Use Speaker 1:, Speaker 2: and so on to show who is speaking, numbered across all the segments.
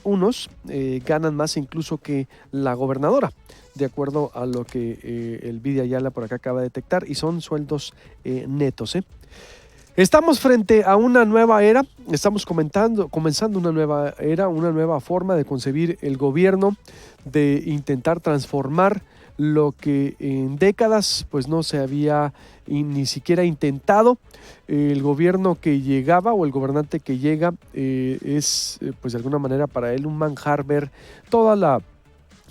Speaker 1: algunos ganan más incluso que la gobernadora, de acuerdo a lo que el Vidi Ayala por acá acaba de detectar, y son sueldos netos. Estamos frente a una nueva era, estamos comenzando una nueva era, una nueva forma de concebir el gobierno, de intentar transformar lo que en décadas pues no se había ni siquiera intentado. El gobierno que llegaba o el gobernante que llega es pues de alguna manera para él un manjar ver toda la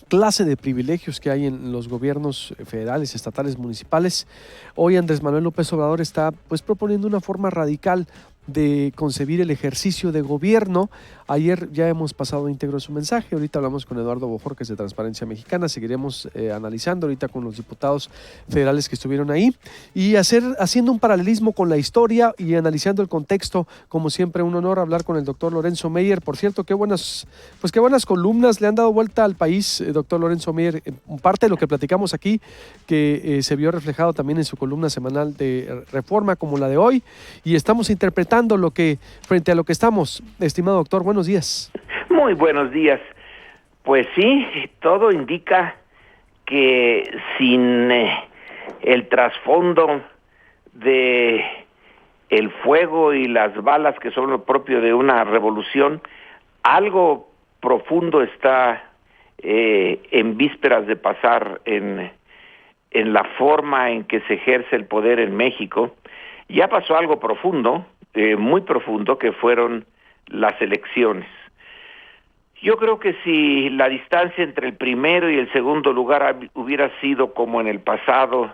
Speaker 1: clase de privilegios que hay en los gobiernos federales, estatales, municipales. Hoy Andrés Manuel López Obrador está pues proponiendo una forma radical de concebir el ejercicio de gobierno. Ayer ya hemos pasado íntegro su mensaje, ahorita hablamos con Eduardo Bojorquez de Transparencia Mexicana, seguiremos analizando ahorita con los diputados federales que estuvieron ahí y haciendo un paralelismo con la historia y analizando el contexto. Como siempre, un honor hablar con el doctor Lorenzo Meyer. Por cierto, qué buenas columnas le han dado vuelta al país, doctor Lorenzo Meyer. Parte de lo que platicamos aquí, que se vio reflejado también en su columna semanal de Reforma, como la de hoy, y estamos interpretando frente a lo que estamos. Estimado doctor, buenos días.
Speaker 2: Muy buenos días. Pues sí, todo indica que sin el trasfondo de el fuego y las balas, que son lo propio de una revolución, algo profundo está en vísperas de pasar en la forma en que se ejerce el poder en México. Ya pasó algo profundo, muy profundo, que fueron las elecciones. Yo creo que si la distancia entre el primero y el segundo lugar hubiera sido como en el pasado,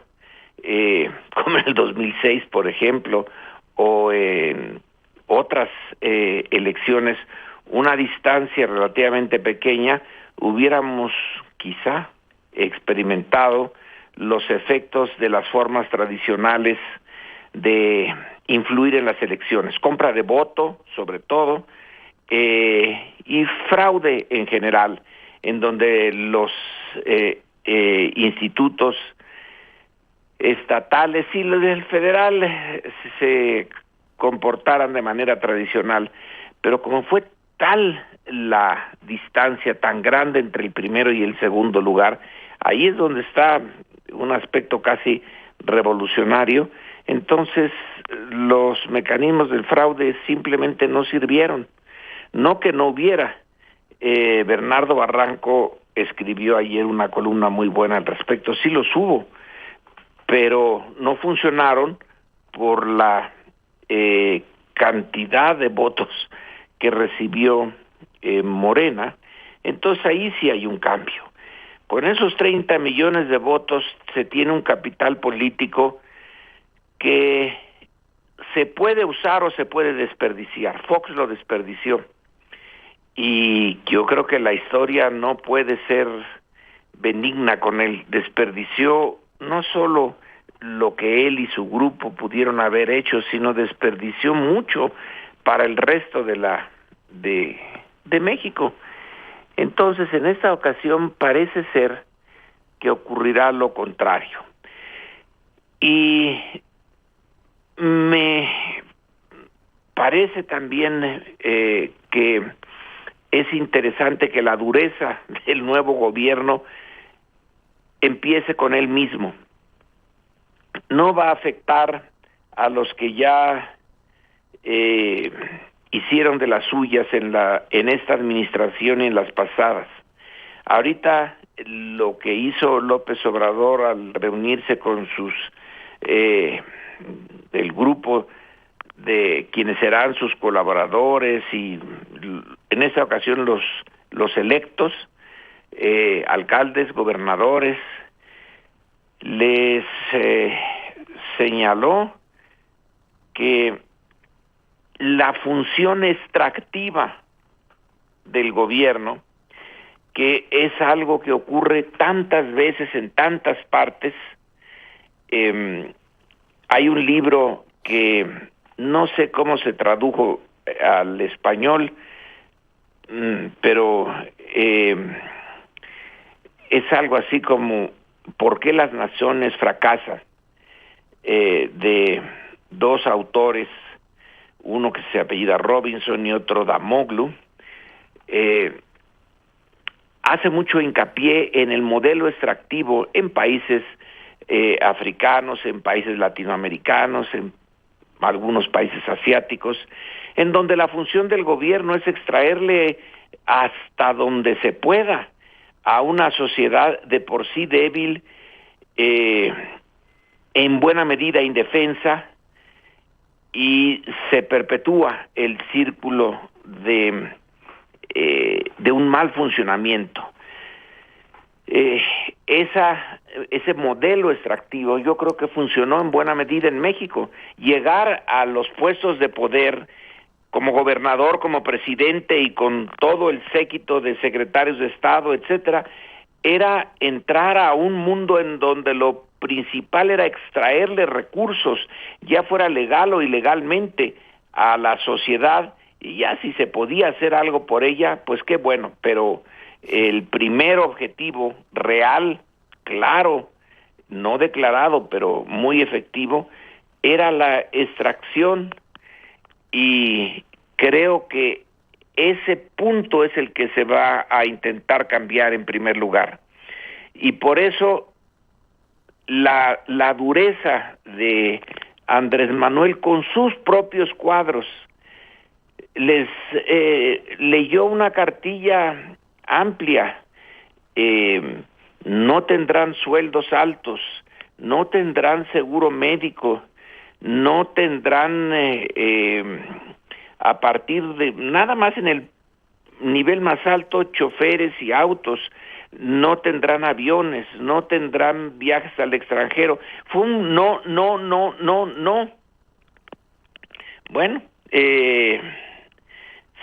Speaker 2: como en el 2006, por ejemplo, o en otras elecciones, una distancia relativamente pequeña, hubiéramos quizá experimentado los efectos de las formas tradicionales de influir en las elecciones, compra de voto sobre todo, y fraude en general, en donde los institutos estatales y los del federal se comportaran de manera tradicional. Pero como fue tal la distancia tan grande entre el primero y el segundo lugar, ahí es donde está un aspecto casi revolucionario. Entonces los mecanismos del fraude simplemente no sirvieron. No que no hubiera. Bernardo Barranco escribió ayer una columna muy buena al respecto. Sí los hubo, pero no funcionaron por la cantidad de votos que recibió Morena. Entonces ahí sí hay un cambio. Con esos 30 millones de votos se tiene un capital político que se puede usar o se puede desperdiciar. Fox lo desperdició. Y yo creo que la historia no puede ser benigna con él. Desperdició no solo lo que él y su grupo pudieron haber hecho, sino desperdició mucho para el resto de México. Entonces, en esta ocasión parece ser que ocurrirá lo contrario. Y me parece también que es interesante que la dureza del nuevo gobierno empiece con él mismo. No va a afectar a los que ya hicieron de las suyas en esta administración y en las pasadas. Ahorita lo que hizo López Obrador al reunirse con el grupo de quienes serán sus colaboradores y en esta ocasión los electos, alcaldes, gobernadores, les señaló que la función extractiva del gobierno, que es algo que ocurre tantas veces en tantas partes. Hay un libro que no sé cómo se tradujo al español, pero es algo así como ¿por qué las naciones fracasan? De dos autores, uno que se apellida Robinson y otro Damoglu. hace mucho hincapié en el modelo extractivo en países africanos, en países latinoamericanos, en algunos países asiáticos, en donde la función del gobierno es extraerle hasta donde se pueda a una sociedad de por sí débil, en buena medida indefensa, y se perpetúa el círculo de un mal funcionamiento. Ese modelo extractivo yo creo que funcionó en buena medida en México. Llegar a los puestos de poder como gobernador, como presidente y con todo el séquito de secretarios de Estado, etcétera, era entrar a un mundo en donde lo principal era extraerle recursos, ya fuera legal o ilegalmente, a la sociedad, y ya si se podía hacer algo por ella, pues qué bueno, pero el primer objetivo real, claro, no declarado, pero muy efectivo, era la extracción, y creo que ese punto es el que se va a intentar cambiar en primer lugar. Y por eso la dureza de Andrés Manuel con sus propios cuadros, les leyó una cartilla amplia, no tendrán sueldos altos, no tendrán seguro médico, no tendrán a partir de nada más en el nivel más alto choferes y autos, no tendrán aviones, no tendrán viajes al extranjero. Fue un no. Bueno,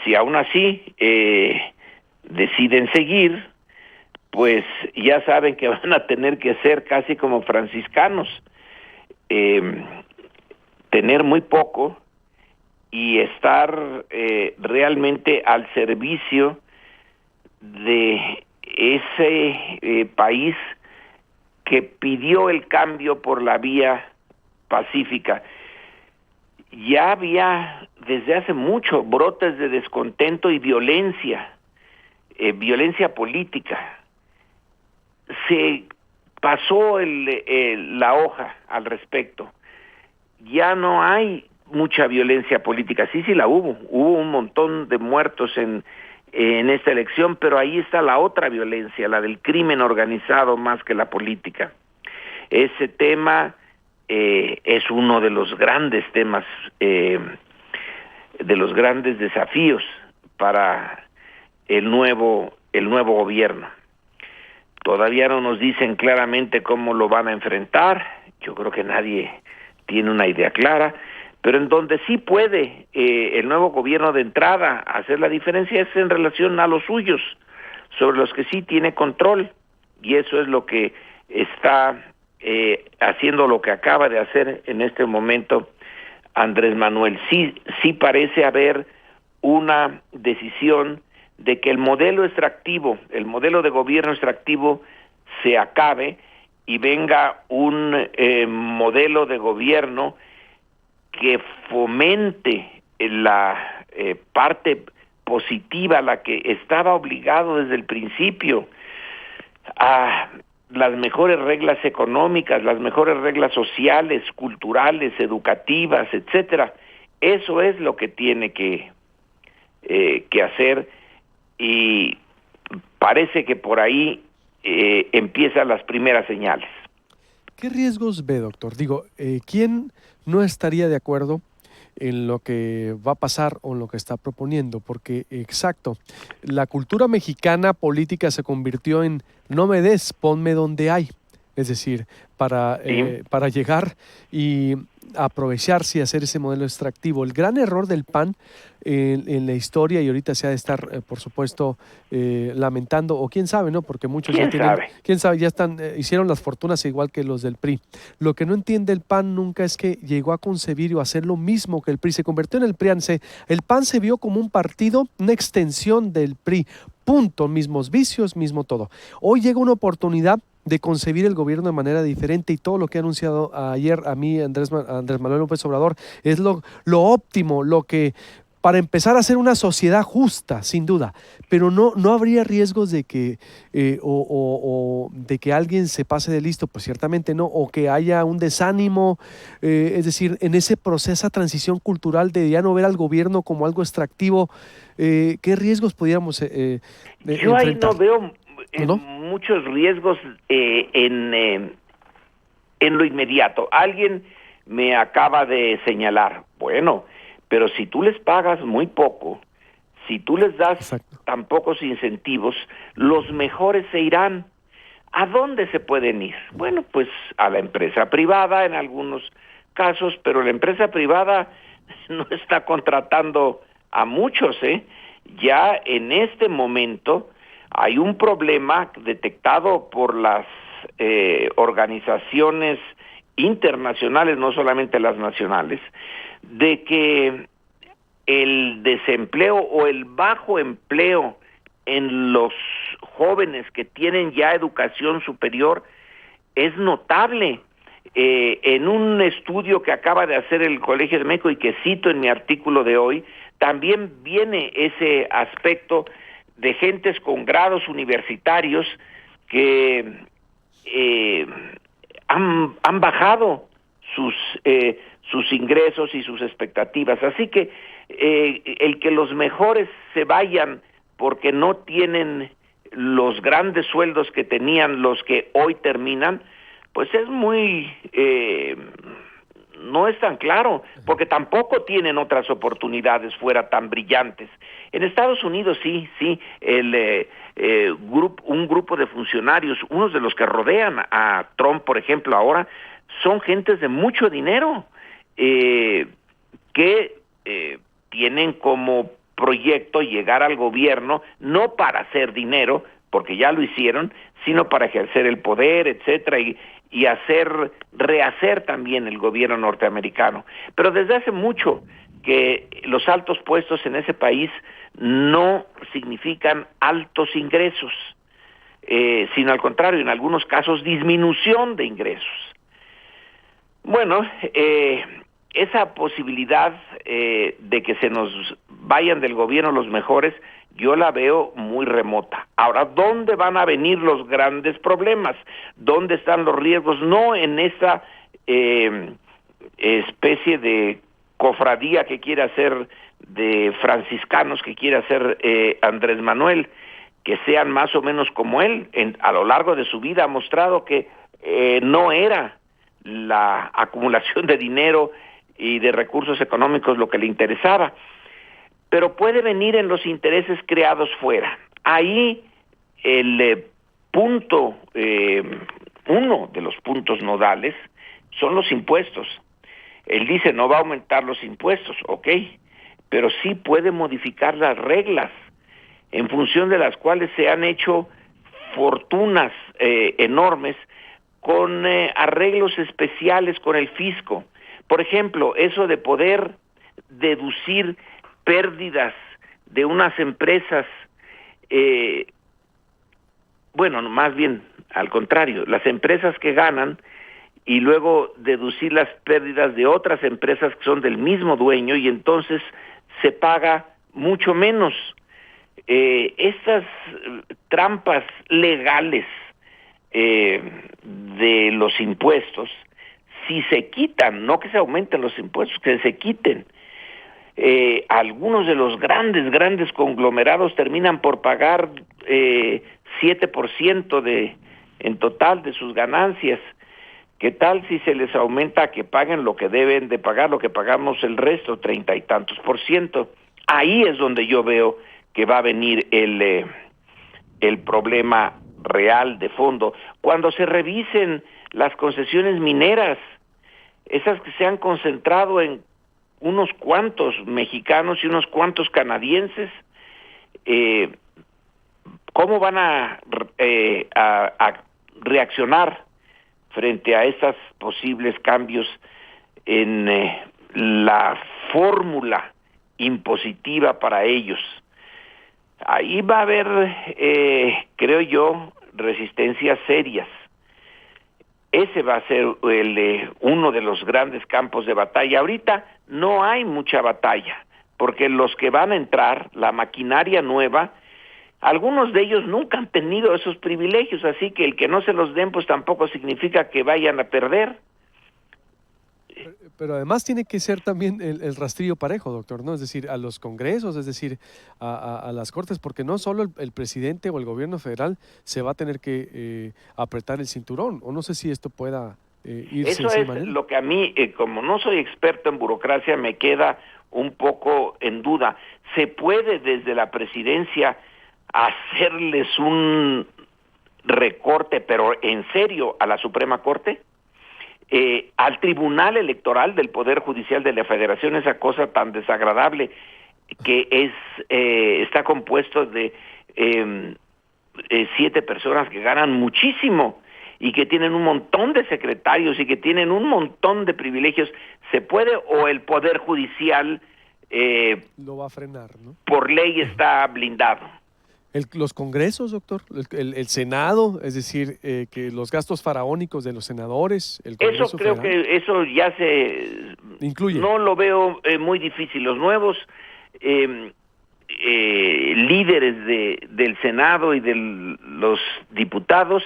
Speaker 2: si aún así deciden seguir, pues ya saben que van a tener que ser casi como franciscanos, tener muy poco y estar realmente al servicio de ese país que pidió el cambio por la vía pacífica. Ya había desde hace mucho brotes de descontento y violencia, violencia política. Se pasó la hoja al respecto. Ya no hay mucha violencia política. Sí la hubo. Hubo un montón de muertos en esta elección, pero ahí está la otra violencia, la del crimen organizado más que la política. Ese tema es uno de los grandes temas, de los grandes desafíos para el nuevo gobierno. Todavía no nos dicen claramente cómo lo van a enfrentar. Yo creo que nadie tiene una idea clara, pero en donde sí puede el nuevo gobierno de entrada hacer la diferencia es en relación a los suyos, sobre los que sí tiene control, y eso es lo que está haciendo, lo que acaba de hacer en este momento Andrés Manuel. Sí parece haber una decisión de que el modelo extractivo, el modelo de gobierno extractivo se acabe y venga un modelo de gobierno que fomente la parte positiva, la que estaba obligado desde el principio a las mejores reglas económicas, las mejores reglas sociales, culturales, educativas, etcétera. Eso es lo que tiene que hacer, y parece que por ahí empiezan las primeras señales.
Speaker 1: ¿Qué riesgos ve, doctor? Digo, ¿quién no estaría de acuerdo en lo que va a pasar o en lo que está proponiendo? Porque, exacto, la cultura mexicana política se convirtió en no me des, ponme donde hay. Es decir, para llegar y aprovecharse y hacer ese modelo extractivo. El gran error del PAN en la historia, y ahorita se ha de estar, por supuesto, lamentando, o quién sabe, ¿no? Porque muchos ya tienen, quién sabe, ya están, hicieron las fortunas igual que los del PRI. Lo que no entiende el PAN nunca es que llegó a concebir o a hacer lo mismo que el PRI. Se convirtió en el PRIANSE. El PAN se vio como un partido, una extensión del PRI. Punto, mismos vicios, mismo todo. Hoy llega una oportunidad de concebir el gobierno de manera diferente, y todo lo que ha anunciado ayer a mí Andrés Manuel López Obrador es lo óptimo, lo que para empezar a hacer una sociedad justa, sin duda, pero no habría riesgos de que o de que alguien se pase de listo, pues ciertamente no, o que haya un desánimo, es decir, en ese proceso de transición cultural de ya no ver al gobierno como algo extractivo, ¿qué riesgos podríamos
Speaker 2: Yo ahí
Speaker 1: enfrentar?
Speaker 2: no veo
Speaker 1: ¿No?
Speaker 2: muchos riesgos en lo inmediato. Alguien me acaba de señalar, bueno, pero si tú les pagas muy poco, si tú les das
Speaker 1: Exacto.
Speaker 2: tan pocos incentivos, los mejores se irán. ¿A dónde se pueden ir? Bueno, pues a la empresa privada en algunos casos, pero la empresa privada no está contratando a muchos, ¿eh? Ya en este momento hay un problema detectado por las organizaciones internacionales, no solamente las nacionales, de que el desempleo o el bajo empleo en los jóvenes que tienen ya educación superior es notable. En un estudio que acaba de hacer el Colegio de México y que cito en mi artículo de hoy, también viene ese aspecto de gentes con grados universitarios que han bajado sus ingresos y sus expectativas. Así que el que los mejores se vayan porque no tienen los grandes sueldos que tenían los que hoy terminan, pues es muy... no es tan claro, porque tampoco tienen otras oportunidades fuera tan brillantes. En Estados Unidos sí, un grupo de funcionarios, unos de los que rodean a Trump, por ejemplo, ahora, son gentes de mucho dinero, que tienen como proyecto llegar al gobierno, no para hacer dinero, porque ya lo hicieron, sino para ejercer el poder, etcétera, y rehacer también el gobierno norteamericano. Pero desde hace mucho que los altos puestos en ese país no significan altos ingresos, sino al contrario, en algunos casos disminución de ingresos. Bueno, esa posibilidad de que se nos vayan del gobierno los mejores, yo la veo muy remota. Ahora, ¿dónde van a venir los grandes problemas? ¿Dónde están los riesgos? No en esa especie de cofradía que quiere hacer, de franciscanos que quiere hacer Andrés Manuel, que sean más o menos como él. A lo largo de su vida ha mostrado que no era la acumulación de dinero y de recursos económicos lo que le interesaba, pero puede venir en los intereses creados fuera. Ahí el punto, uno de los puntos nodales son los impuestos. Él dice no va a aumentar los impuestos, ok, pero sí puede modificar las reglas en función de las cuales se han hecho fortunas enormes con arreglos especiales con el fisco. Por ejemplo, eso de poder deducir pérdidas de unas empresas, bueno, más bien al contrario, las empresas que ganan y luego deducir las pérdidas de otras empresas que son del mismo dueño y entonces se paga mucho menos. Estas trampas legales de los impuestos, si se quitan, no que se aumenten los impuestos, que se quiten, algunos de los grandes conglomerados terminan por pagar 7% en total de sus ganancias. ¿Qué tal si se les aumenta a que paguen lo que deben de pagar, lo que pagamos el resto, 30 y tantos %? Ahí es donde yo veo que va a venir el problema real de fondo. Cuando se revisen las concesiones mineras, esas que se han concentrado en unos cuantos mexicanos y unos cuantos canadienses, ¿cómo van a reaccionar frente a estos posibles cambios en la fórmula impositiva para ellos? Ahí va a haber, creo yo, resistencias serias. Ese va a ser uno de los grandes campos de batalla. Ahorita no hay mucha batalla, porque los que van a entrar, la maquinaria nueva, algunos de ellos nunca han tenido esos privilegios, así que el que no se los den, pues tampoco significa que vayan a perder.
Speaker 1: Pero además tiene que ser también el rastrillo parejo, doctor, ¿no? Es decir, a los congresos, es decir, a las cortes, porque no solo el presidente o el gobierno federal se va a tener que apretar el cinturón, o no sé si esto pueda irse
Speaker 2: Eso
Speaker 1: de esa
Speaker 2: es
Speaker 1: manera.
Speaker 2: lo que a mí, como no soy experto en burocracia, me queda un poco en duda. ¿Se puede desde la presidencia hacerles un recorte, pero en serio, a la Suprema Corte? Al Tribunal Electoral del Poder Judicial de la Federación, esa cosa tan desagradable que está compuesto de 7 personas que ganan muchísimo y que tienen un montón de secretarios y que tienen un montón de privilegios. ¿Se puede o el Poder Judicial
Speaker 1: lo va a frenar, ¿no?
Speaker 2: por ley está blindado?
Speaker 1: Los congresos, doctor, el Senado, es decir, que los gastos faraónicos de los senadores, el Congreso
Speaker 2: Eso creo
Speaker 1: federal,
Speaker 2: que eso ya se
Speaker 1: incluye.
Speaker 2: No lo veo muy difícil. Los nuevos líderes del Senado y de los diputados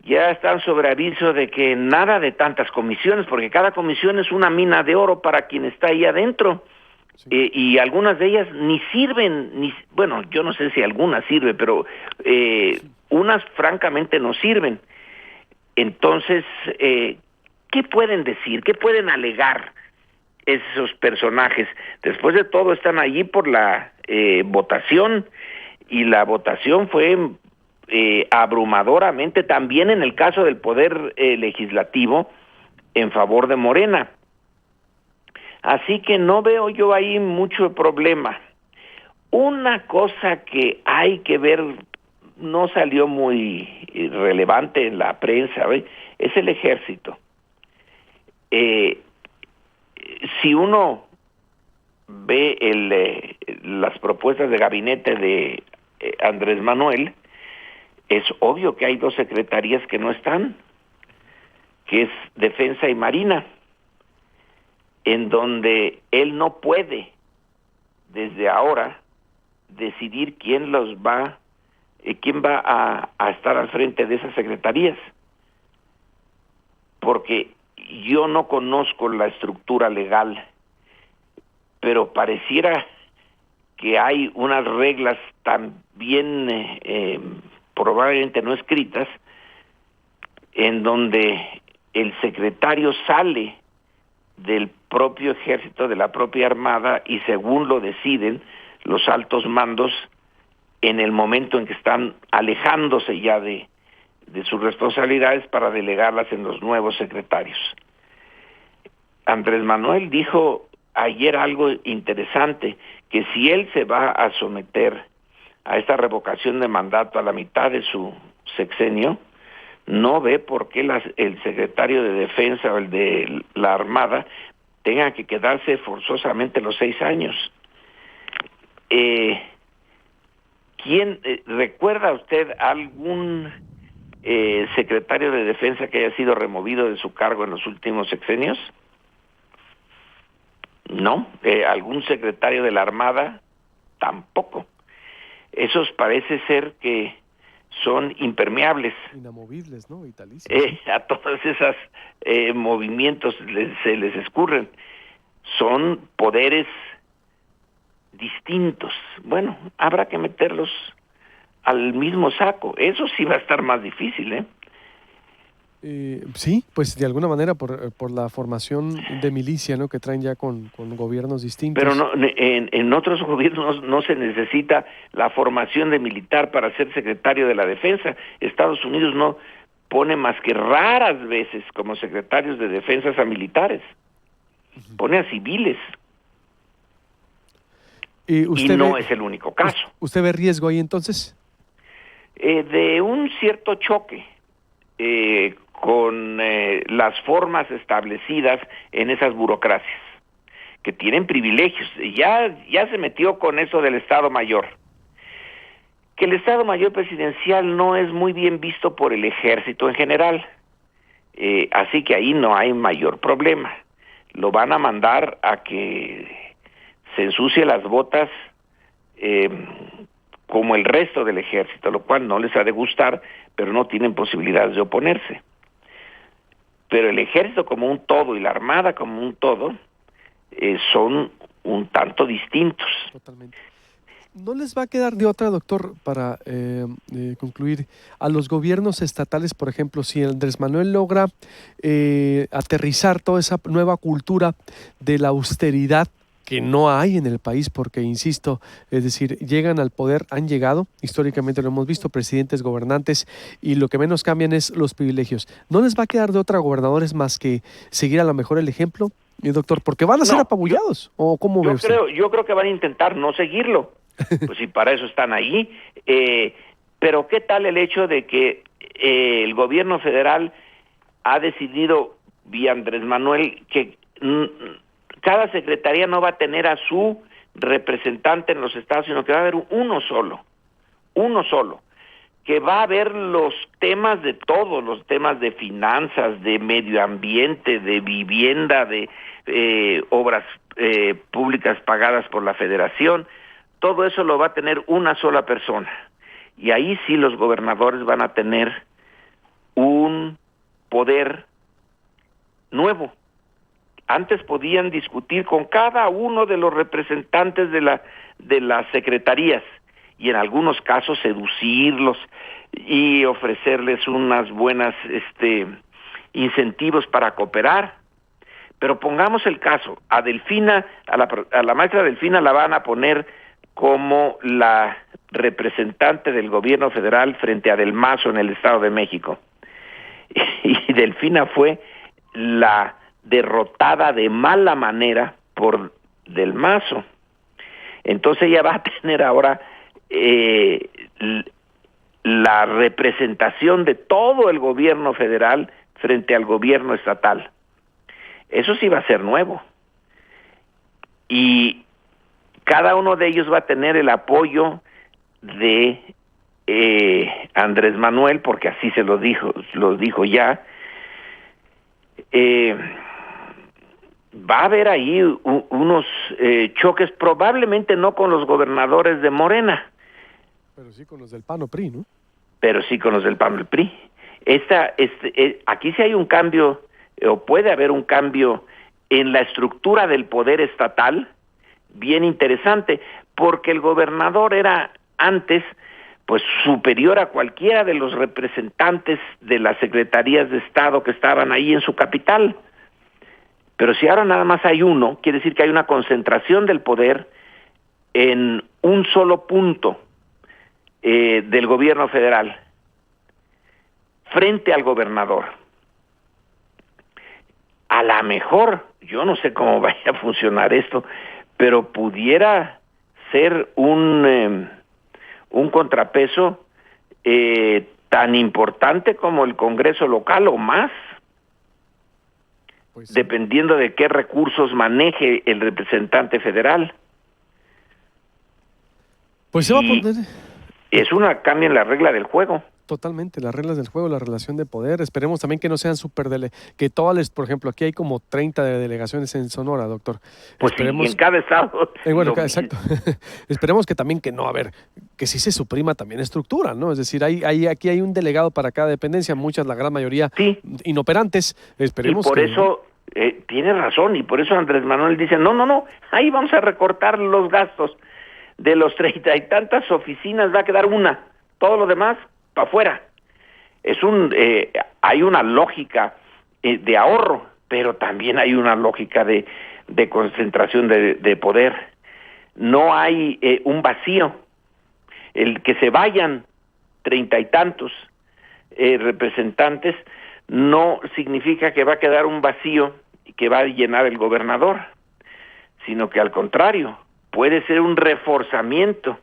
Speaker 2: ya están sobre aviso de que nada de tantas comisiones, porque cada comisión es una mina de oro para quien está ahí adentro. Sí. Y algunas de ellas ni sirven, bueno, yo no sé si algunas sirven, pero unas francamente no sirven. Entonces, ¿qué pueden decir? ¿Qué pueden alegar esos personajes? Después de todo están allí por la votación, y la votación fue abrumadoramente también en el caso del Poder Legislativo en favor de Morena. Así que no veo yo ahí mucho problema. Una cosa que hay que ver, no salió muy relevante en la prensa, ¿ve? Es el ejército. Si uno ve las propuestas de gabinete de Andrés Manuel, es obvio que hay 2 secretarías que no están, que es Defensa y Marina, en donde él no puede desde ahora decidir quién va a estar al frente de esas secretarías, porque yo no conozco la estructura legal, pero pareciera que hay unas reglas también probablemente no escritas, en donde el secretario sale del propio ejército, de la propia armada, y según lo deciden los altos mandos, en el momento en que están alejándose ya de sus responsabilidades para delegarlas en los nuevos secretarios. Andrés Manuel dijo ayer algo interesante, que si él se va a someter a esta revocación de mandato a la mitad de su sexenio, no ve por qué el secretario de Defensa o el de la Armada tenga que quedarse forzosamente los 6 años. ¿Recuerda usted algún secretario de Defensa que haya sido removido de su cargo en los últimos sexenios? No. ¿Algún secretario de la Armada? Tampoco. Esos parece ser que son impermeables.
Speaker 1: Inamovibles, ¿no? Vitalicios.
Speaker 2: A todos esos movimientos se les escurren. Son poderes distintos. Bueno, habrá que meterlos al mismo saco. Eso sí va a estar más difícil, ¿eh?
Speaker 1: Sí, pues de alguna manera por la formación de milicia, ¿no? Que traen ya con gobiernos distintos.
Speaker 2: Pero no, en otros gobiernos no se necesita la formación de militar para ser secretario de la Defensa. Estados Unidos no pone más que raras veces como secretarios de defensas a militares. Pone a civiles. Y no es el único caso.
Speaker 1: ¿Usted ve riesgo ahí entonces?
Speaker 2: De un cierto choque con las formas establecidas en esas burocracias, que tienen privilegios. Ya se metió con eso del Estado Mayor. Que el Estado Mayor presidencial no es muy bien visto por el ejército en general. Así que ahí no hay mayor problema. Lo van a mandar a que se ensucie las botas como el resto del ejército, lo cual no les ha de gustar, pero no tienen posibilidades de oponerse. Pero el ejército como un todo y la armada como un todo son un tanto distintos.
Speaker 1: Totalmente. ¿No les va a quedar de otra, doctor, para concluir, a los gobiernos estatales, por ejemplo, si Andrés Manuel logra aterrizar toda esa nueva cultura de la austeridad que no hay en el país, porque, insisto, es decir, llegan al poder, han llegado, históricamente lo hemos visto, presidentes, gobernantes, y lo que menos cambian es los privilegios? ¿No les va a quedar de otra a gobernadores más que seguir a lo mejor el ejemplo, doctor? Porque van a ser apabullados, ¿o cómo ve usted?
Speaker 2: Yo creo que van a intentar no seguirlo, pues si para eso están ahí, pero ¿qué tal el hecho de que el gobierno federal ha decidido, vía Andrés Manuel, que cada secretaría no va a tener a su representante en los estados, sino que va a haber uno solo, que va a ver los temas de todos, los temas de finanzas, de medio ambiente, de vivienda, de obras públicas pagadas por la federación? Todo eso lo va a tener una sola persona. Y ahí sí los gobernadores van a tener un poder nuevo. Antes podían discutir con cada uno de los representantes de las secretarías y en algunos casos seducirlos y ofrecerles unas buenas incentivos para cooperar. Pero pongamos el caso, a Delfina, a la maestra Delfina la van a poner como la representante del gobierno federal frente a Del Mazo en el Estado de México. Y Delfina fue la derrotada de mala manera por Del Mazo. Entonces ella va a tener ahora la representación de todo el gobierno federal frente al gobierno estatal. Eso sí va a ser nuevo. Y cada uno de ellos va a tener el apoyo de Andrés Manuel, porque así se lo dijo ya. Va a haber ahí unos choques, probablemente no con los gobernadores de Morena.
Speaker 1: Pero sí con los del PAN o PRI, ¿no?
Speaker 2: Pero sí con los del PAN o el PRI. Aquí sí hay un cambio, o puede haber un cambio en la estructura del poder estatal, bien interesante, porque el gobernador era antes pues superior a cualquiera de los representantes de las secretarías de Estado que estaban ahí en su capital. Pero si ahora nada más hay uno, quiere decir que hay una concentración del poder en un solo punto del gobierno federal frente al gobernador. A lo mejor, yo no sé cómo vaya a funcionar esto, pero pudiera ser un contrapeso tan importante como el Congreso local o más, pues sí, dependiendo de qué recursos maneje el representante federal.
Speaker 1: Pues se va a poner...
Speaker 2: Es una cambio en la regla del juego.
Speaker 1: Totalmente, las reglas del juego, la relación de poder. Esperemos también que no sean que todas, por ejemplo, aquí hay como 30 delegaciones en Sonora, doctor.
Speaker 2: Pues esperemos, sí, en cada estado.
Speaker 1: Bueno, exacto. Esperemos que también que sí se suprima también estructura, ¿no? Es decir, aquí hay un delegado para cada dependencia, muchas, la gran mayoría, sí, inoperantes. Esperemos
Speaker 2: y por eso tiene razón, y por eso Andrés Manuel dice, no, ahí vamos a recortar los gastos. De los 30 y tantas oficinas va a quedar una, todo lo demás para afuera. Hay una lógica de ahorro, pero también hay una lógica de concentración de poder. No hay un vacío. El que se vayan 30 y tantos representantes no significa que va a quedar un vacío que va a llenar el gobernador, sino que al contrario, puede ser un reforzamiento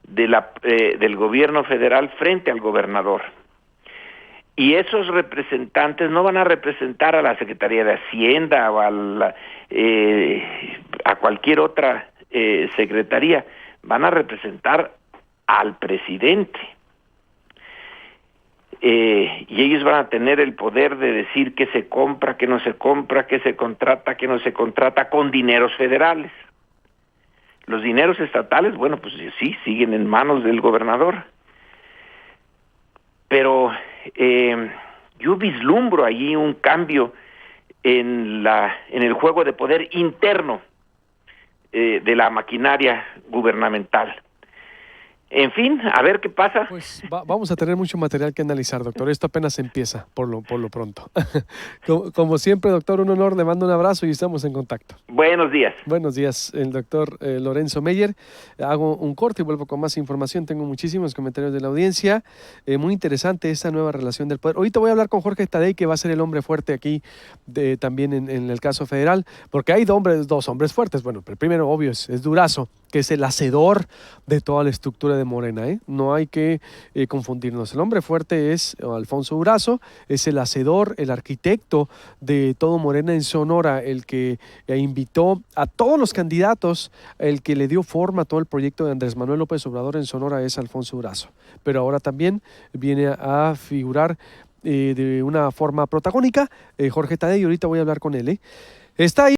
Speaker 2: del gobierno federal frente al gobernador. Y esos representantes no van a representar a la Secretaría de Hacienda o a cualquier otra secretaría, van a representar al presidente. Y ellos van a tener el poder de decir qué se compra, qué no se compra, qué se contrata, qué no se contrata con dineros federales. Los dineros estatales, bueno, pues sí, siguen en manos del gobernador. Pero yo vislumbro allí un cambio en el juego de poder interno de la maquinaria gubernamental. En fin, a ver qué pasa.
Speaker 1: Pues vamos a tener mucho material que analizar, doctor. Esto apenas empieza, por lo pronto. Como siempre, doctor, un honor, le mando un abrazo y estamos en contacto.
Speaker 2: Buenos días.
Speaker 1: Buenos días, el doctor Lorenzo Meyer. Hago un corte y vuelvo con más información. Tengo muchísimos comentarios de la audiencia. Muy interesante esta nueva relación del poder. Ahorita voy a hablar con Jorge Tadei, que va a ser el hombre fuerte aquí también en el caso federal, porque hay dos hombres fuertes. Bueno, el primero, obvio, es Durazo, que es el hacedor de toda la estructura de Morena, ¿eh? No hay que confundirnos. El hombre fuerte es Alfonso Durazo, es el hacedor, el arquitecto de todo Morena en Sonora, el que invitó a todos los candidatos, el que le dio forma a todo el proyecto de Andrés Manuel López Obrador en Sonora es Alfonso Durazo. Pero ahora también viene a figurar de una forma protagónica Jorge Tadei, y ahorita voy a hablar con él. Está ahí.